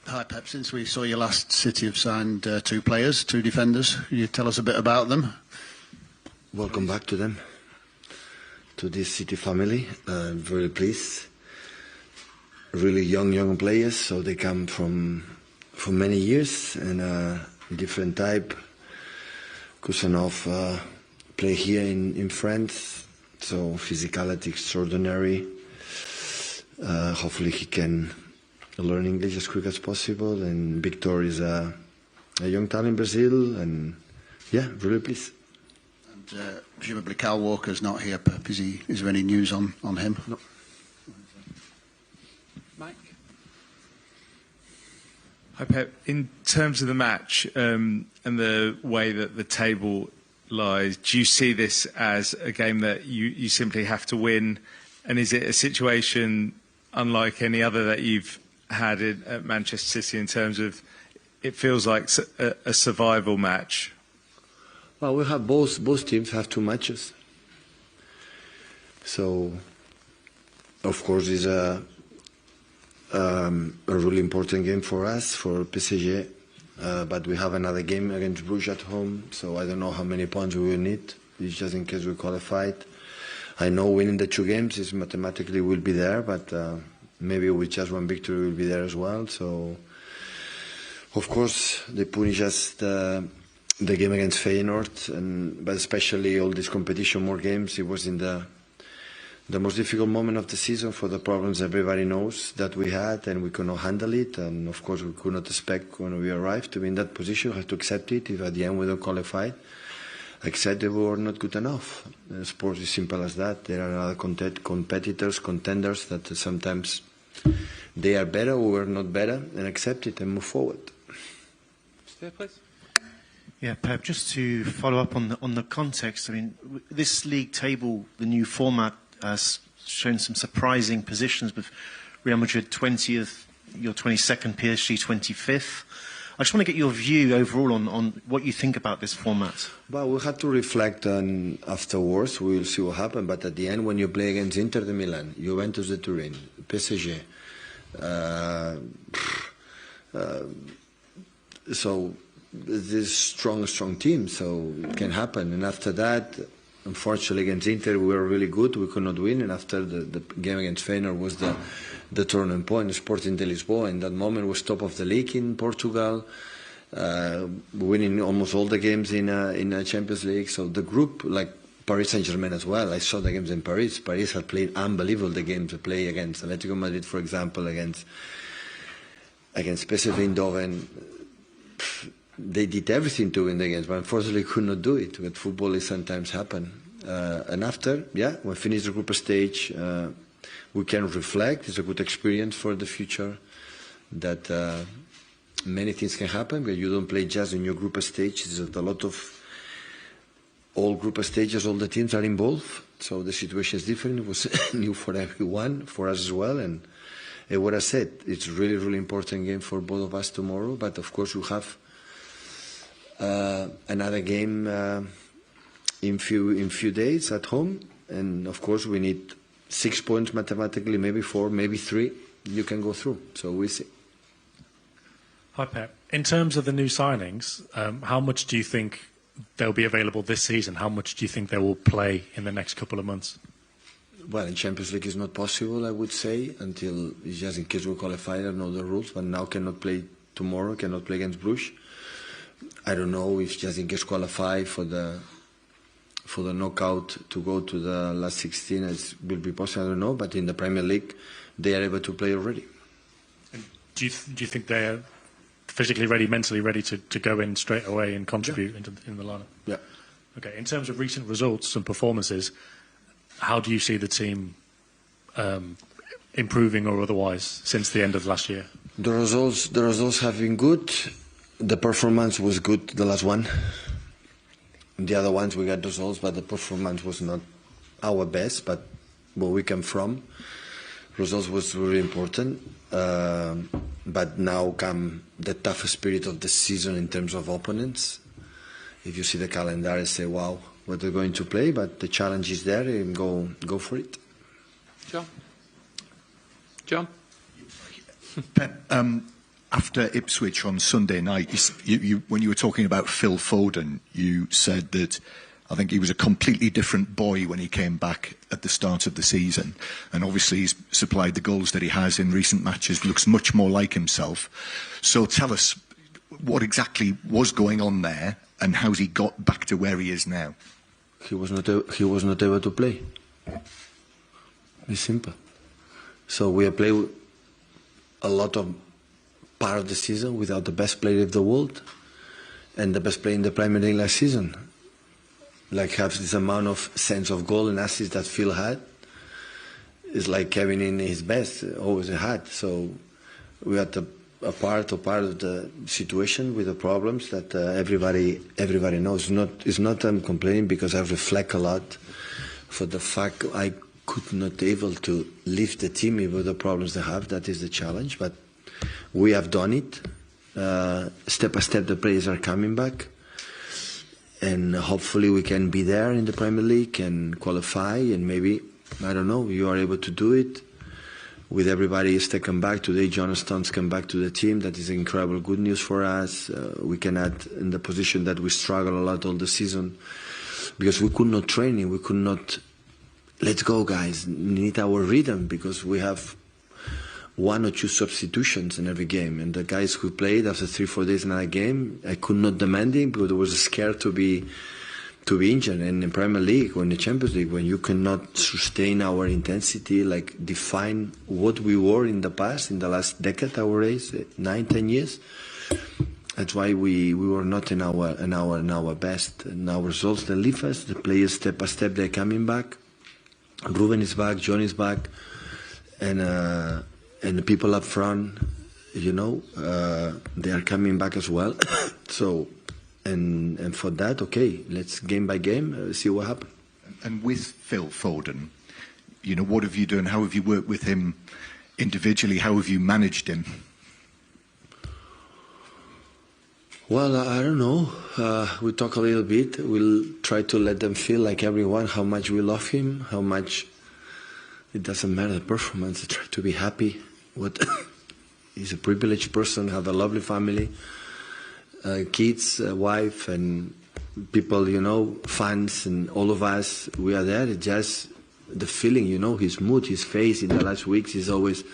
Hi Pep, since we saw you last, City have signed 2 players, 2 defenders. Can you tell us a bit about them? Welcome back to them, to this City family. I'm very pleased. Really young players, so they come from many years and different type. Kusanov play here in France, so physicality extraordinary. Hopefully he can learn English as quick as possible. And Victor is a young talent in Brazil, and yeah, really pleased. And presumably Kyle Walker's not here, Pep. Is there any news on him? No. Mike? Hi Pep, in terms of the match and the way that the table lies, do you see this as a game that you simply have to win? And is it a situation unlike any other that you've had at Manchester City in terms of it feels like a survival match? Well, we have both teams have 2 matches. So, of course, it's a really important game for us, for PSG. But we have another game against Bruges at home, so I don't know how many points we will need. It's just in case we qualified. I know winning the 2 games is mathematically will be there, but maybe with just 1 victory we'll be there as well. So, of course, they punish us the game against Feyenoord, but especially all this competition, more games. It was in the most difficult moment of the season for the problems everybody knows that we had, and we could not handle it. And of course, we could not expect when we arrived to be in that position. We have to accept it. If at the end we don't qualify, accept that we were not good enough. Sports is simple as that. There are other competitors, contenders that sometimes they are better, we were not better, and accept it and move forward. Stay, please. Yeah, Pep, just to follow up on the context, I mean, this league table, the new format, has shown some surprising positions with Real Madrid 20th, your 22nd, PSG 25th. I just want to get your view overall on what you think about this format. Well, we had to reflect on afterwards. We will see what happened. But at the end, when you play against Inter de Milan, Juventus de Turin, PSG, so this strong team, so it can happen. And after that, unfortunately, against Inter, we were really good. We could not win. And after the game against Feyenoord was the turning point. Sporting de Lisboa, in that moment, was top of the league in Portugal, winning almost all the games in a Champions League. So the group, like Paris Saint-Germain as well, I saw the games in Paris. Paris had played unbelievable the games they play against Atletico Madrid, for example, against PSV Eindhoven. They did everything to win the games, but unfortunately could not do it. With football, it sometimes happen. And after, we finish the group stage. We can reflect. It's a good experience for the future. That many things can happen, but you don't play just in your group stage. There's a lot of all group stages. All the teams are involved, so the situation is different. It was new for everyone, for us as well. And what I said, it's really, really important game for both of us tomorrow. But of course, we have another game in few days at home, and of course we need 6 points mathematically, maybe 4, maybe 3. You can go through. So we see. Hi Pep. In terms of the new signings, how much do you think they'll be available this season? How much do you think they will play in the next couple of months? Well, in Champions League it's not possible, I would say, until it's just in case we qualify. I don't know the rules, but now cannot play tomorrow, cannot play against Bruges. I don't know if just in case qualify for the knockout to go to the last 16, it will be possible. I don't know, but in the Premier League, they are able to play already. And do you think they are physically ready, mentally ready to go in straight away and contribute in the lineup? Yeah. Okay. In terms of recent results and performances, how do you see the team improving or otherwise since the end of last year? The results have been good. The performance was good, the last one. The other ones we got results, but the performance was not our best, but where we come from. Results was really important. But now come the tough spirit of the season in terms of opponents. If you see the calendar and say, wow, what they're going to play, but the challenge is there and go for it. John? Pep, After Ipswich on Sunday night, when you were talking about Phil Foden, you said that I think he was a completely different boy when he came back at the start of the season. And obviously he's supplied the goals that he has in recent matches, looks much more like himself. So tell us what exactly was going on there and how he got back to where he is now. He was not able to play. It's simple. So we have played a lot of part of the season without the best player of the world and the best player in the Premier League last season. Like have this amount of sense of goal and assists that Phil had. It's like Kevin in his best, always had. So we had a part of the situation with the problems that everybody knows. It's not I'm complaining because I reflect a lot for the fact I could not able to lift the team with the problems they have. That is the challenge, but we have done it. Step by step, the players are coming back. And hopefully we can be there in the Premier League and qualify, and maybe, I don't know, you are able to do it. With everybody is taken back. Today, John Stones come back to the team. That is incredible good news for us. We can add in the position that we struggle a lot all the season because we could not train. We could not, let's go guys, need our rhythm because we have 1 or 2 substitutions in every game, and the guys who played after 3-4 days in a game, I could not demand him because I was scared to be injured. And in Premier League or in the Champions League, when you cannot sustain our intensity, like define what we were in the past, in the last decade, our age, 9-10 years, that's why we were not in our best. And our results they leave us. The players step by step they're coming back. Ruben is back, John is back, and the people up front, you know, they are coming back as well. So, and for that, okay, let's game by game see what happens. And with Phil Foden, you know, what have you done? How have you worked with him individually? How have you managed him? Well, I don't know. We talk a little bit. We'll try to let them feel like everyone how much we love him, how much it doesn't matter the performance. Try to be happy. He's a privileged person, have a lovely family, kids, wife, and people, you know, fans, and all of us. We are there. It's just the feeling, you know, his mood, his face in the last weeks. He's always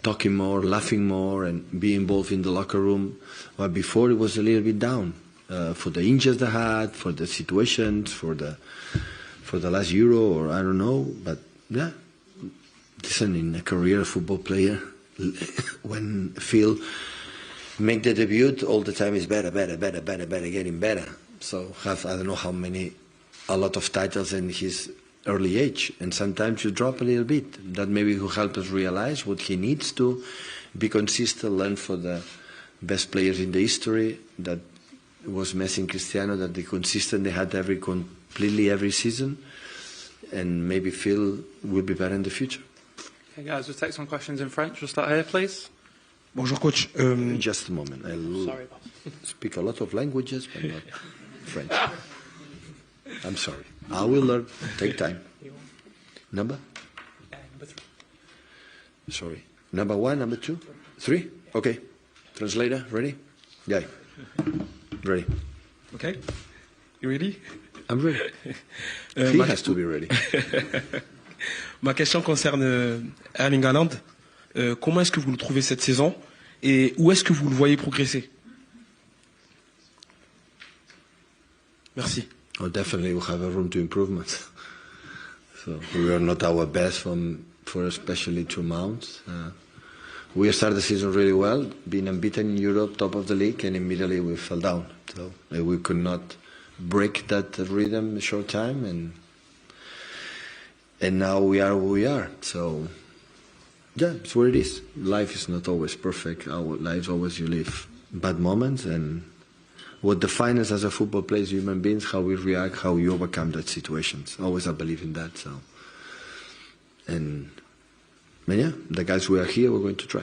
talking more, laughing more, and be involved in the locker room. But before it was a little bit down for the injuries they had, for the situations, for the last Euro, or I don't know. But yeah, listen, in a career football player, when Phil make the debut, all the time is better, getting better. So have I don't know how many, a lot of titles in his early age, and sometimes you drop a little bit. That maybe will help us realize what he needs to be consistent, learn for the best players in the history that was Messi and Cristiano, that they consistent, they had completely every season, and maybe Phil will be better in the future. Okay, guys, we'll take some questions in French. We'll start here, please. Bonjour, coach. Just a moment. I speak a lot of languages, but not French. I'm sorry. I will learn. Take time. Number? Number 3. Sorry. Number 1, number 2, 3? Okay. Translator, ready? Yeah. Ready. Okay. You ready? I'm ready. He has to be ready. Ma question concerne Erling Haaland. Comment est-ce que vous le trouvez cette saison et où est-ce que vous le voyez progresser? Merci. Oh, definitely we have a room to improvement. So we are not our best for especially 2 months. We started the season really well, being unbeaten in Europe, top of the league, and immediately we fell down. So we could not break that rhythm in a short time, and now we are where we are. So yeah, it's what it is. Life is not always perfect. Our lives always you live bad moments, and what defines us as a football player, human beings, how we react, how we overcome that situations. Always I believe in that. So, and yeah, the guys who are here, we're going to try.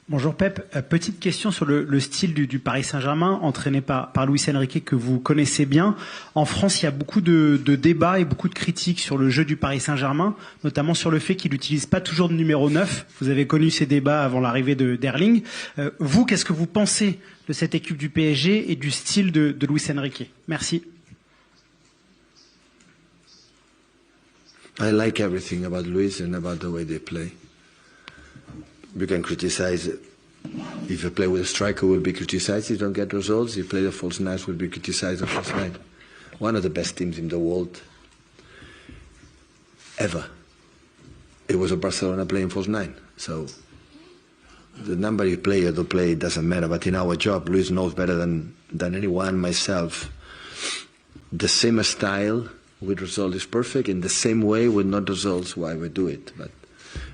Bonjour Pep, petite question sur le style du Paris Saint-Germain, entraîné par Luis Enrique que vous connaissez bien. En France, il y a beaucoup de débats et beaucoup de critiques sur le jeu du Paris Saint-Germain, notamment sur le fait qu'il n'utilise pas toujours de numéro 9. Vous avez connu ces débats avant l'arrivée d'Erling. Vous, qu'est-ce que vous pensez de cette équipe du PSG et du style de Luis Enrique? Merci. I like everything about Luis and about the way they play. You can criticize if you play with a striker, will be criticized. If you don't get results, if you play the false nine, will be criticized the false nine. One of the best teams in the world ever. It was a Barcelona playing false nine. So the number you play or don't play doesn't matter. But in our job, Luis knows better than anyone, myself. The same style with result is perfect. In the same way with not results, why we do it. But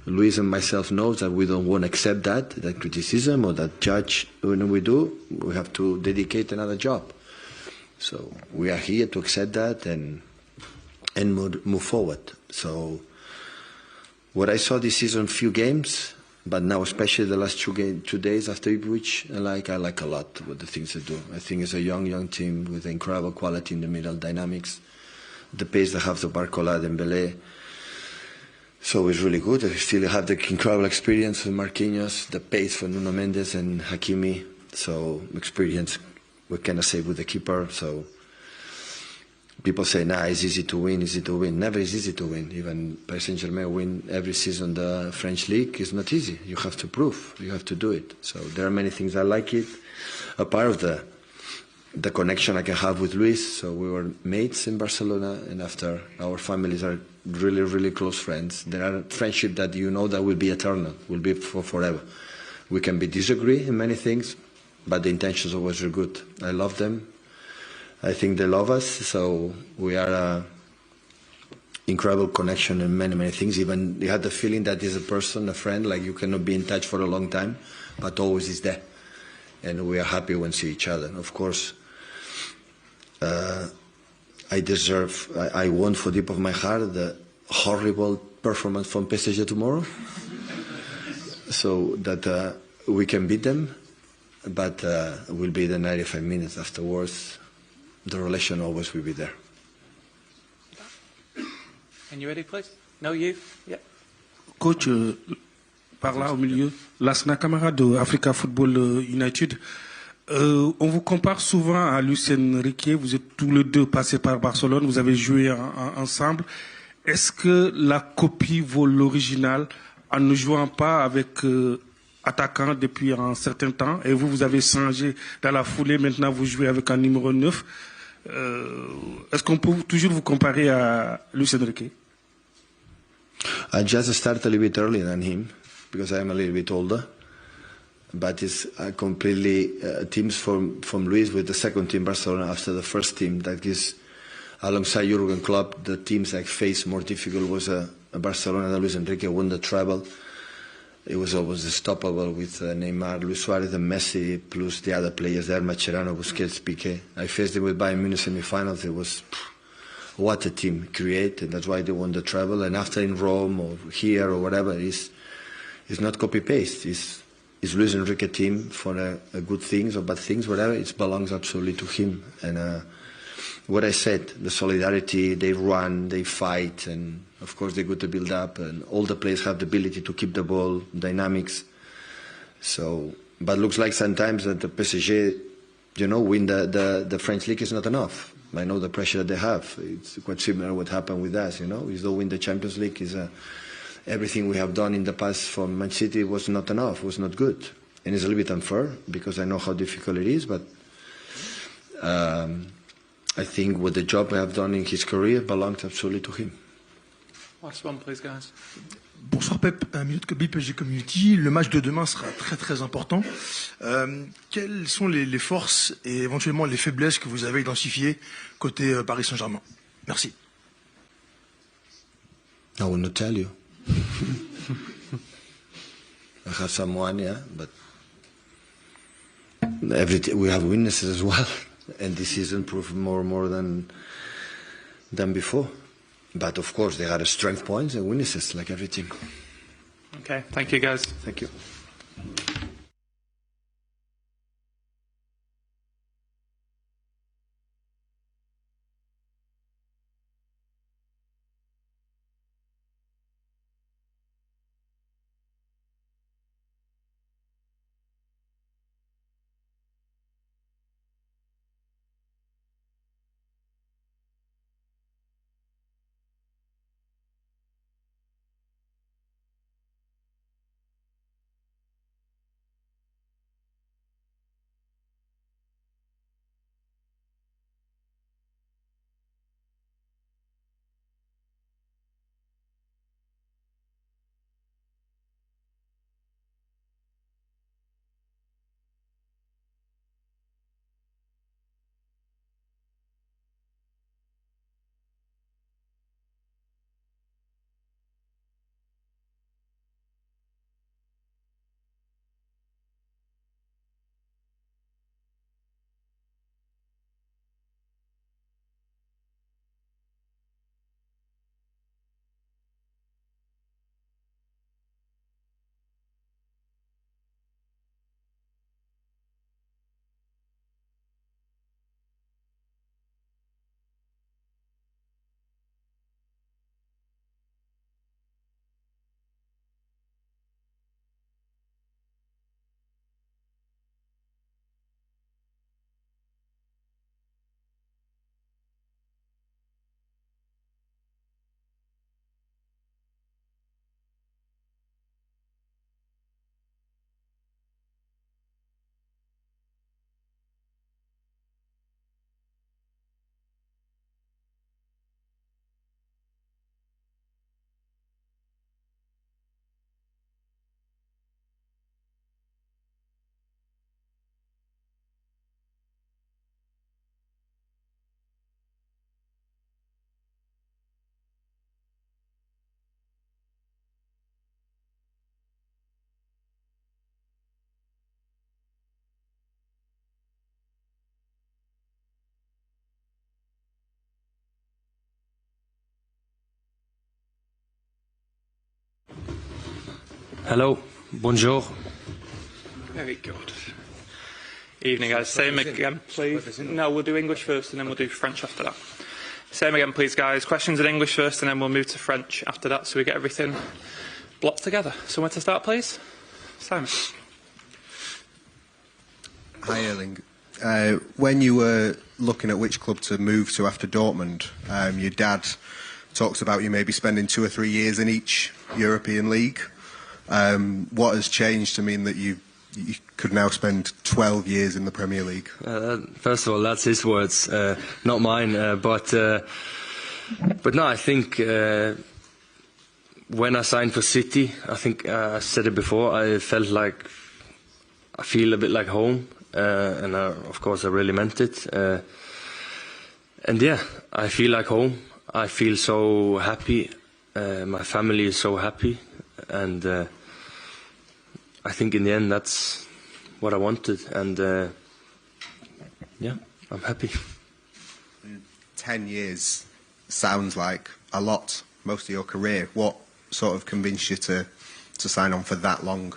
Luis and myself knows that we don't want to accept that criticism or that judge. When we do, we have to dedicate another job. So we are here to accept that and move forward. So what I saw this season, few games, but now especially the last 2 days after Ipswich, I like a lot what the things they do. I think it's a young team with incredible quality in the middle, dynamics, the pace they have to Barcola, Dembélé. So it's really good. I still have the incredible experience with Marquinhos, the pace for Nuno Mendes and Hakimi. So experience, we cannot say with the keeper. So people say, it's easy to win, easy to win. Never is easy to win. Even Paris Saint-Germain win every season the French league. It's not easy. You have to prove. You have to do it. So there are many things I like it. A part of the connection I can have with Luis. So we were mates in Barcelona, and after our families are really, really close friends. There are friendships that you know that will be eternal, will be for forever. We can disagree in many things, but the intentions always are good. I love them. I think they love us. So we are an incredible connection in many, many things. Even you had the feeling that is a person, a friend, like you cannot be in touch for a long time, but always is there. And we are happy when we see each other. Of course, I want for deep of my heart the horrible performance from PSG tomorrow, so that we can beat them, but will be the 95 minutes afterwards. The relation always will be there. And you ready, please? No, you? Yeah. Coach, par là au milieu, Lassana Camara de Africa Football United. On vous compare souvent à Luis Enrique, vous êtes tous les deux passés par Barcelone, vous avez joué ensemble. Est-ce que la copie vaut l'original en ne jouant pas avec attaquant depuis un certain temps, et vous avez changé dans la foulée, maintenant vous jouez avec un numéro 9. Est-ce qu'on peut toujours vous comparer à Luis Enrique? I just started a little bit earlier than him, because I am a little bit older. But it's completely teams from Luis with the second team Barcelona after the first team. That is, alongside Jurgen Klopp, the teams that faced more difficult was Barcelona. That Luis Enrique won the treble. It was always unstoppable with Neymar, Luis Suarez, and Messi, plus the other players there, Mascherano, Busquets, Piqué. I faced them with Bayern Munich semi-finals. It was what a team created. That's why they won the treble. And after in Rome or here or whatever, it's not copy-paste. It's Luis Enrique team for good things or bad things, whatever. It belongs absolutely to him. And what I said, the solidarity, they run, they fight, and of course they're good to build up, and all the players have the ability to keep the ball, dynamics. So, but looks like sometimes that the PSG, win the French league is not enough. I know the pressure that they have. It's quite similar to what happened with us, Is though win the Champions League is everything we have done in the past for Man City was not enough, was not good. And it's a little bit unfair because I know how difficult it is, but I think what the job I have done in his career belongs absolutely to him. Last one, please, guys. Bonsoir Pep, un minute que PSG Community. Le match de demain sera très très important. Quelles sont les forces et éventuellement les faiblesses que vous avez identifiées côté Paris Saint-Germain? Merci. I will not tell you. I have someone, but we have weaknesses as well, and this season proved more than before. But of course, they had strength points and weaknesses, like everything. Okay, thank you, guys. Thank you. Hello, bonjour. Very good. Evening, guys. Same again, please. No, we'll do English first and then we'll do French after that. Same again, please, guys. Questions in English first and then we'll move to French after that so we get everything blocked together. Somewhere to start, please? Simon. Hi, Erling. When you were looking at which club to move to after Dortmund, your dad talks about you maybe spending 2 or 3 years in each European league. What has changed to mean that you could now spend 12 years in the Premier League? First of all, that's his words, not mine. But no, I think when I signed for City, I think I said it before, I felt like I feel a bit like home, and of course I really meant it. And yeah, I feel like home. I feel so happy. My family is so happy, and I think in the end that's what I wanted, and yeah, I'm happy. 10 years sounds like a lot, most of your career. What sort of convinced you to sign on for that long?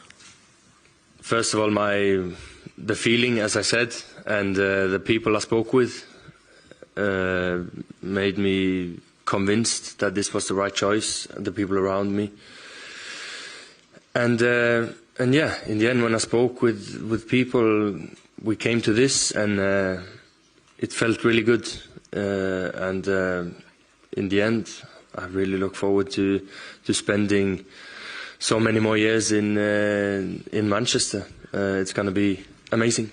First of all, the feeling, as I said, and the people I spoke with made me convinced that this was the right choice, the people around me. And yeah, in the end, when I spoke with people, we came to this, and it felt really good. And in the end, I really look forward to spending so many more years in Manchester. It's going to be amazing.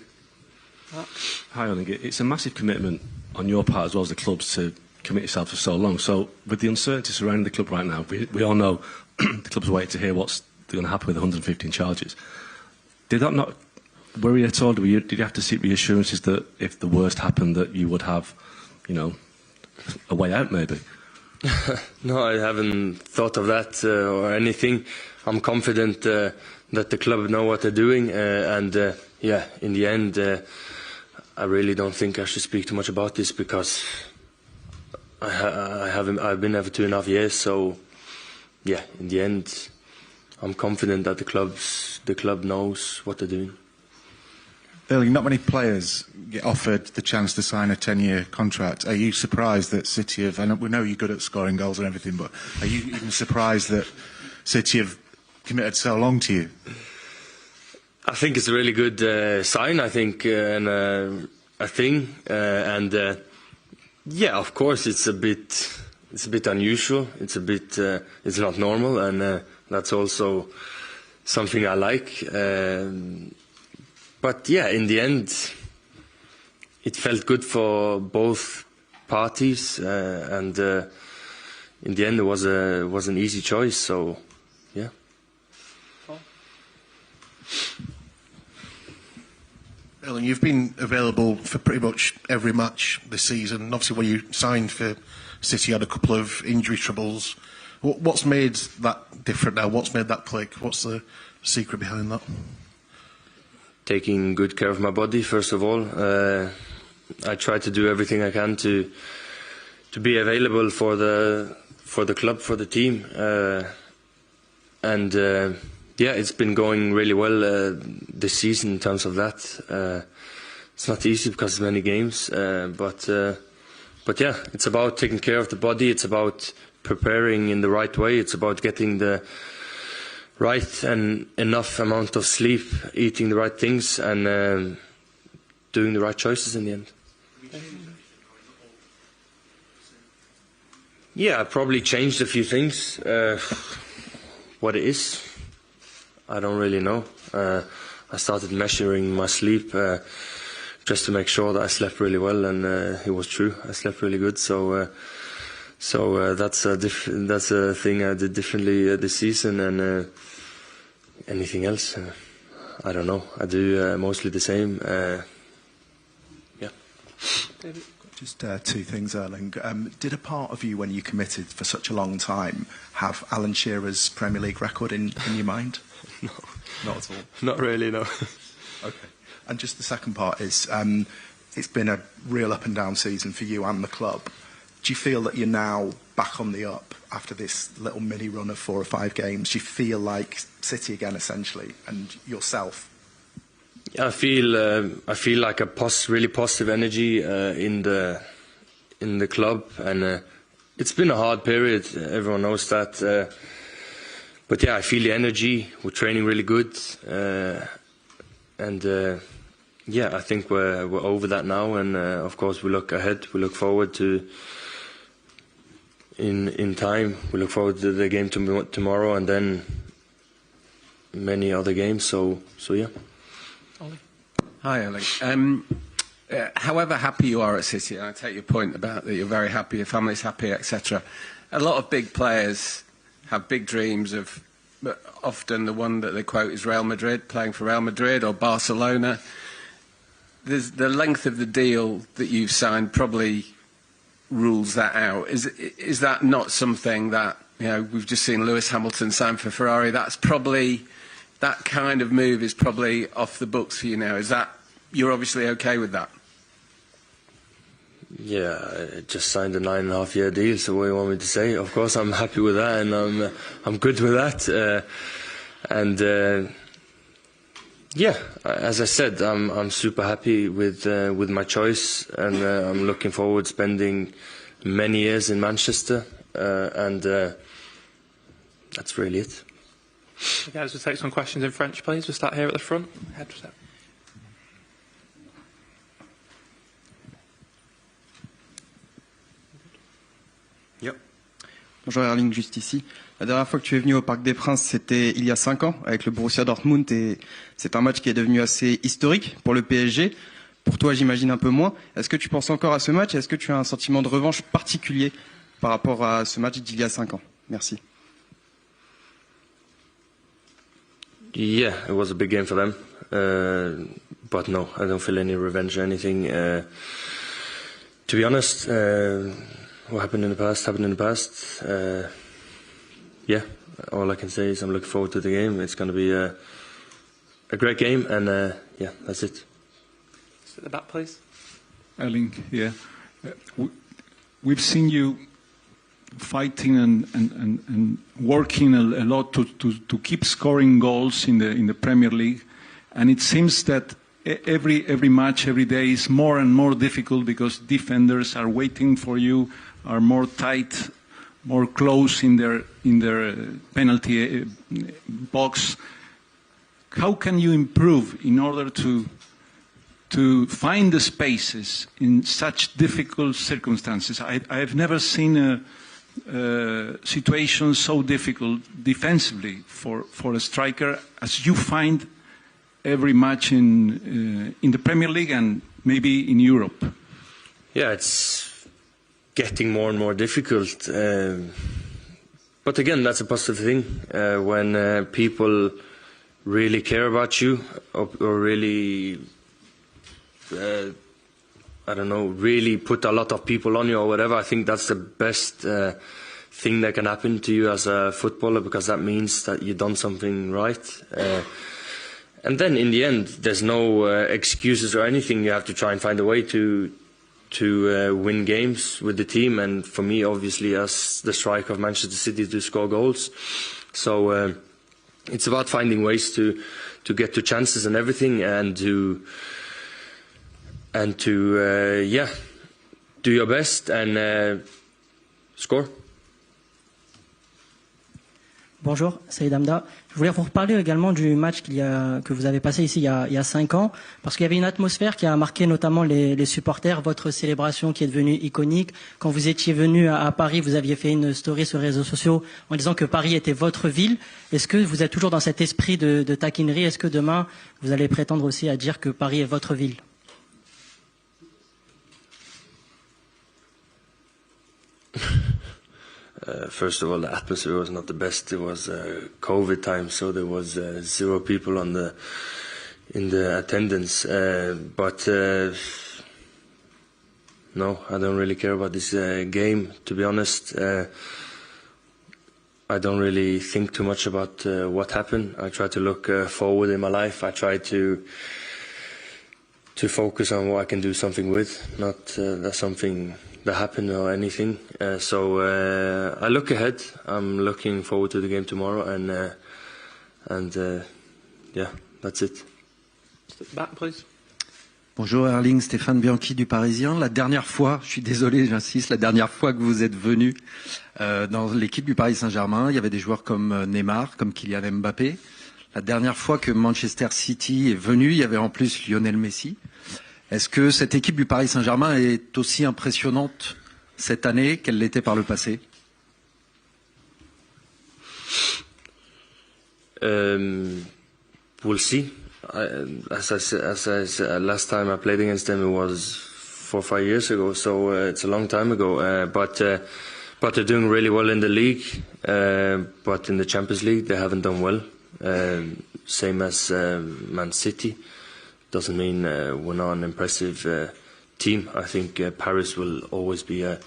Hi, Erling. It's a massive commitment on your part as well as the club's to commit yourself for so long. So, with the uncertainty surrounding the club right now, we all know the club's waiting to hear what's going to happen with 115 charges. Did that not worry you at all? Did you have to seek reassurances that if the worst happened, that you would have, a way out maybe? No, I haven't thought of that or anything. I'm confident that the club know what they're doing, and yeah, in the end, I really don't think I should speak too much about this because I've been there for 2.5 years. So yeah, in the end, I'm confident that the club knows what they're doing. Erling, not many players get offered the chance to sign a 10-year contract. Are you surprised that City have, and we know you're good at scoring goals and everything, but are you even surprised that City have committed so long to you? I think it's a really good sign, I think, and a thing. And yeah, of course, it's a bit unusual. It's not normal, and that's also something I like. But yeah, in the end, it felt good for both parties, and in the end, it was an easy choice. So, yeah. Erling, you've been available for pretty much every match this season. Obviously, when you signed for City, you had a couple of injury troubles. What's made that different now? What's made that click? What's the secret behind that? Taking good care of my body, first of all. I try to do everything I can to be available for the club, for the team, and yeah, it's been going really well this season in terms of that. It's not easy because of many games, but yeah, it's about taking care of the body. It's about preparing in the right way. It's about getting the right and enough amount of sleep, eating the right things, and doing the right choices in the end. Yeah, I probably changed a few things. What it is, I don't really know. I started measuring my sleep just to make sure that I slept really well, and it was true. I slept really good, so that's a thing I did differently this season, and anything else, I don't know. I do mostly the same. Yeah. David? Just two things, Erling. Did a part of you, when you committed for such a long time, have Alan Shearer's Premier League record in your mind? No. Not at all? Not really, no. Okay. And just the second part is, it's been a real up and down season for you and the club. Do you feel that you're now back on the up after this little mini run of 4 or 5 games? Do you feel like City again, essentially, and yourself? I feel like a really positive energy in the club, and it's been a hard period. Everyone knows that. But yeah, I feel the energy. We're training really good, and yeah, I think we're over that now. And of course, we look ahead. We look forward to in time. We look forward to the game tomorrow, and then many other games. So yeah. Hi, Erling. However happy you are at City, and I take your point about that you're very happy, your family's happy, etc. A lot of big players have big dreams of, often the one that they quote is Real Madrid, playing for Real Madrid or Barcelona. There's the length of the deal that you've signed probably rules that out. Is that not something that, you know, we've just seen Lewis Hamilton sign for Ferrari? That's probably, that kind of move is probably off the books for you now. Is that, you're obviously okay with that? Yeah, I just signed a 9.5-year deal, so what do you want me to say? Of course I'm happy with that, and I'm good with that. Yeah, as I said, I'm super happy with my choice, and I'm looking forward to spending many years in Manchester, and that's really it. Okay, guys, we'll take some questions in French, please. We'll start here at the front. Head to Bonjour Erling, juste ici. La dernière fois que tu es venu au Parc des Princes, c'était il y a 5 ans avec le Borussia Dortmund, et c'est un match qui est devenu assez historique pour le PSG. Pour toi, j'imagine un peu moins. Est-ce que tu penses encore à ce match? Est-ce que tu as un sentiment de revanche particulier par rapport à ce match d'il y a 5 ans? Merci. Yeah, it was a big game for them, but no, I don't feel any revenge or anything. To be honest, what happened in the past happened in the past. Yeah, all I can say is I'm looking forward to the game. It's going to be a great game, and yeah, that's it. At the back, please. Erling, yeah. We've seen you fighting and working a lot to keep scoring goals in the Premier League, and it seems that every match, every day is more and more difficult because defenders are waiting for you, are more tight, more close in their penalty box. How can you improve in order to find the spaces in such difficult circumstances? I have never seen a situation so difficult defensively for a striker as you find every match in the Premier League and maybe in Europe. Yeah, it's getting more and more difficult. But again, that's a positive thing. When people really care about you or really, I don't know, really put a lot of people on you or whatever, I think that's the best thing that can happen to you as a footballer, because that means that you've done something right. And then in the end, there's no excuses or anything. You have to try and find a way to win games with the team, and for me, obviously, as the striker of Manchester City, to score goals. So it's about finding ways to get to chances and everything, and to yeah, do your best and score. Bonjour, Saïd Hamda. Je voulais vous reparler également du match que vous avez passé ici il y a 5 ans, parce qu'il y avait une atmosphère qui a marqué notamment les supporters, votre célébration qui est devenue iconique. Quand vous étiez venu à Paris, vous aviez fait une story sur les réseaux sociaux en disant que Paris était votre ville. Est-ce que vous êtes toujours dans cet esprit de taquinerie? Est-ce que demain, vous allez prétendre aussi à dire que Paris est votre ville? First of all, the atmosphere was not the best. It was COVID time, so there was 0 people in the attendance. But no, I don't really care about this game, to be honest. I don't really think too much about what happened. I try to look forward in my life. I try to focus on what I can do something with, not something happen or anything. So I look ahead. I'm looking forward to the game tomorrow, and yeah, that's it. Back, please. Bonjour Erling, Stéphane Bianchi du Parisien. La dernière fois, je suis désolé, j'insiste, la dernière fois que vous êtes venu dans l'équipe du Paris Saint-Germain, il y avait des joueurs comme Neymar, comme Kylian Mbappé. La dernière fois que Manchester City est venu, il y avait en plus Lionel Messi. Est-ce que cette équipe du Paris Saint-Germain est aussi impressionnante cette année qu'elle l'était par le passé? We'll see. As I said, last time I played against them, it was 4 or 5 years ago, so it's a long time ago. But they're doing really well in the league. But in the Champions League, they haven't done well. Same as Man City. Doesn't mean we're not an impressive team. I think Paris will always be a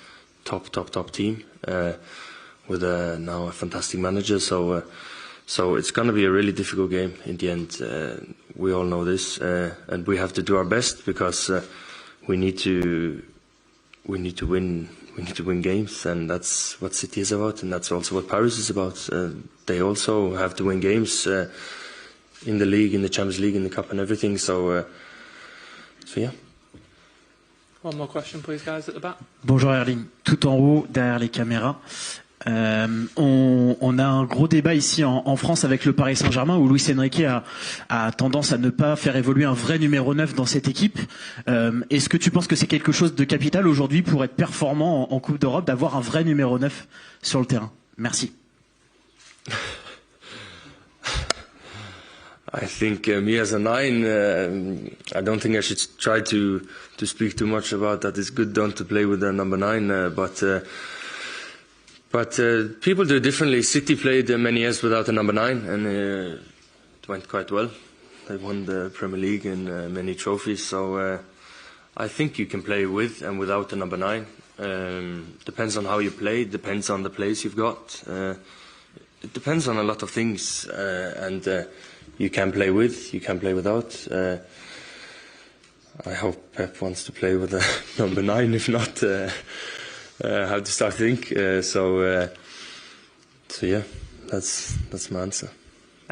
top team with now a fantastic manager. So it's going to be a really difficult game in the end. We all know this, and we have to do our best because we need to win. We need to win games, and that's what City is about, and that's also what Paris is about. They also have to win games in the league, in the Champions League, in the Cup, and everything. So yeah. One more question, please, guys, at the back. Bonjour Erling, tout en haut, derrière les caméras. On a un gros débat ici en France avec le Paris Saint-Germain où Luis Enrique a tendance à ne pas faire évoluer un vrai numéro 9 dans cette équipe. Est-ce que tu penses que c'est quelque chose de capital aujourd'hui pour être performant en Coupe d'Europe d'avoir un vrai numéro 9 sur le terrain? Merci. I think me as a 9, I don't think I should try to speak too much about that. It's good done to play with the number 9, but people do it differently. City played many years without a number 9, and it went quite well. They won the Premier League and many trophies. So I think you can play with and without a number 9. Depends on how you play. Depends on the players you've got. It depends on a lot of things, and you can play with, you can play without. I hope Pep wants to play with a number 9. If not, have to start think. So yeah, that's my answer.